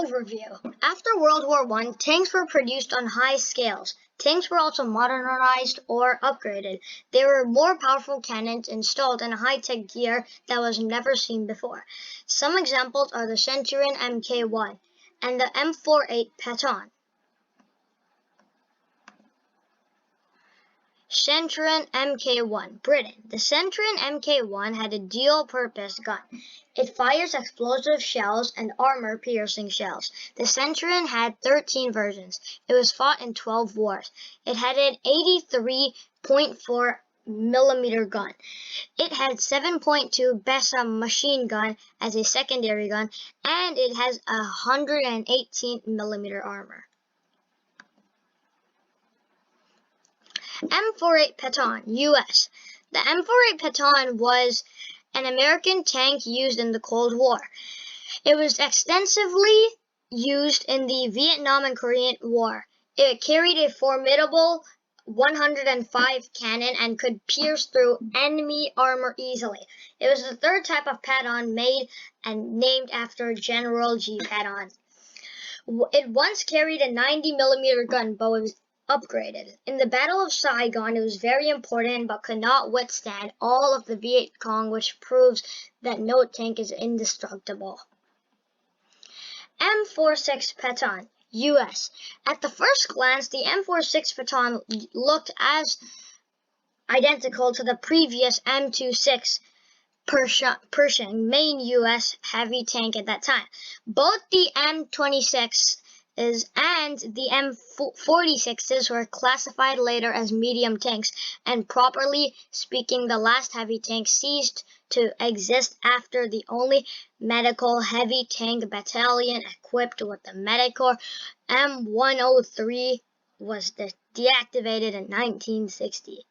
Overview. After World War I, tanks were produced on high scales. Tanks were also modernized or upgraded. There were more powerful cannons installed and high-tech gear that was never seen before. Some examples are the Centurion MK1 and the M48 Paton. Centurion MK1 Britain. The Centurion MK1 had a dual-purpose gun. It fires explosive shells and armor-piercing shells. The Centurion had 13 versions. It was fought in 12 wars. It had an 83.4 millimeter gun. It had 7.2 Besa machine gun as a secondary gun, and it has 118 millimeter armor. M48 Paton, US. The M48 Paton was an American tank used in the Cold War. It was extensively used in the Vietnam and Korean War. It carried a formidable 105 cannon and could pierce through enemy armor easily. It was the third type of Paton made and named after General G. Paton. It once carried a 90 millimeter gun, but was upgraded. In the Battle of Saigon, it was very important but could not withstand all of the Viet Cong, which proves that no tank is indestructible. M46 Paton, US. At the first glance, the M46 Paton looked as identical to the previous M26 Pershing main US heavy tank at that time. Both the M26s and the M46s were classified later as medium tanks, and properly speaking, the last heavy tank ceased to exist after the only medical heavy tank battalion equipped with the Medicorps M103 was deactivated in 1960.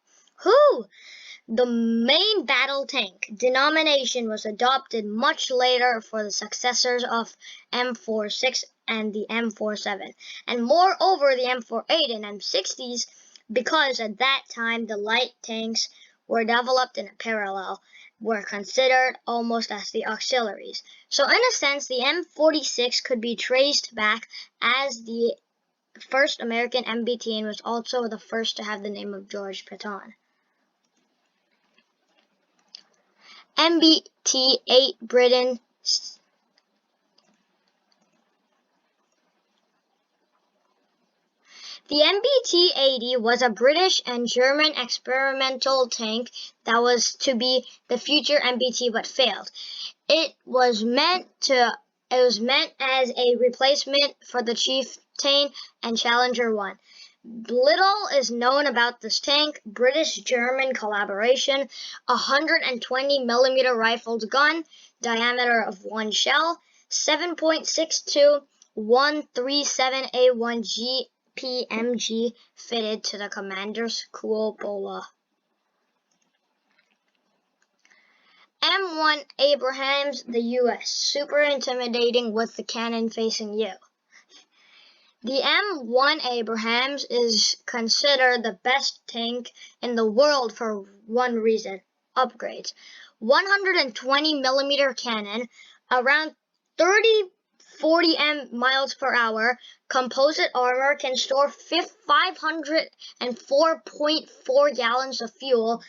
The main battle tank denomination was adopted much later for the successors of M46 and the M47, and moreover the M48 and M60s, because at that time the light tanks were developed in a parallel, were considered almost as the auxiliaries. So in a sense, the M46 could be traced back as the first American MBT and was also the first to have the name of George Paton. MBT8 Britain. The MBT-80 was a British and German experimental tank that was to be the future MBT but failed. It was meant as a replacement for the Chieftain and Challenger 1. Little is known about this tank. British-German collaboration, 120 millimeter rifled gun, diameter of one shell, 7.62 137A1G PMG fitted to the commander's cupola. M1 Abrams, the US, super intimidating with the cannon facing you. The M1 Abrams is considered the best tank in the world for one reason: upgrades. 120 millimeter cannon, around 40 miles per hour, composite armor, can store 504.4 gallons of fuel,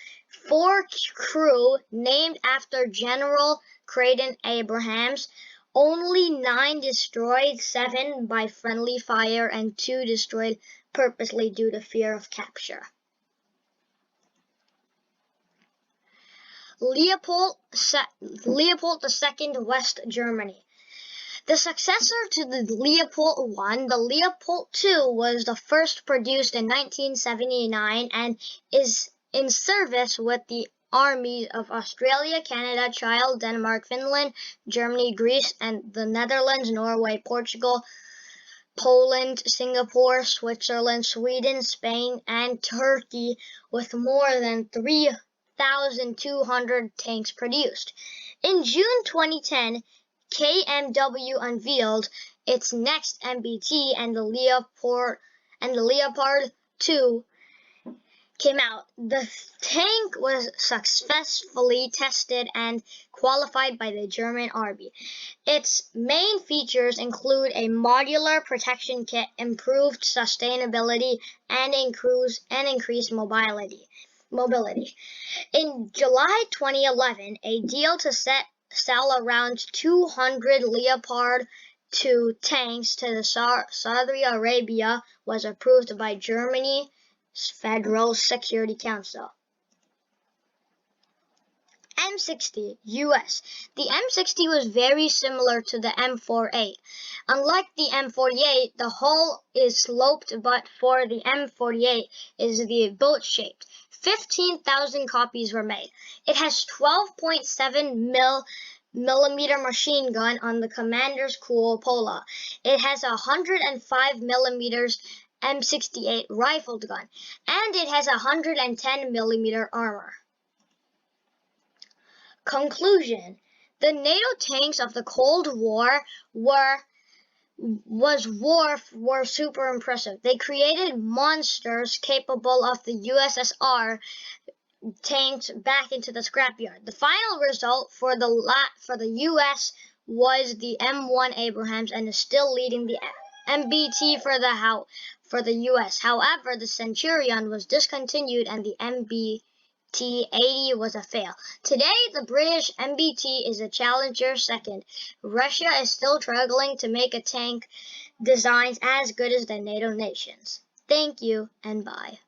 4 crew named after General Creighton Abrams, only 9 destroyed, 7 by friendly fire, and 2 destroyed purposely due to fear of capture. Leopold II, West Germany. The successor to the Leopold I, the Leopold II was the first produced in 1979 and is in service with the armies of Australia, Canada, Chile, Denmark, Finland, Germany, Greece, and the Netherlands, Norway, Portugal, Poland, Singapore, Switzerland, Sweden, Spain, and Turkey, with more than 3,200 tanks produced. In June 2010, KMW unveiled its next MBT and the Leopard 2 came out, the tank was successfully tested and qualified by the German Army. Its main features include a modular protection kit, improved sustainability, and increased mobility. In July 2011, a deal to sell around 200 Leopold II tanks to Saudi Arabia was approved by Germany's Federal Security Council. M60 US. The M60 was very similar to the M48. Unlike the M48, the hull is sloped, but for the M48 is the boat-shaped. 15,000 copies were made. It has 12.7 millimeter machine gun on the commander's cupola. It has a 105 millimeters M68 rifled gun, and it has 110 millimeter armor. Conclusion: the NATO tanks of the Cold War were super impressive. They created monsters capable of the USSR tanks back into the scrapyard. The final result for the US was the M1 Abrams and is still leading the MBT for the US. However, the Centurion was discontinued and the MBT8 was a fail. Today, the British MBT is a challenger second. Russia is still struggling to make a tank designs as good as the NATO nations. Thank you and bye.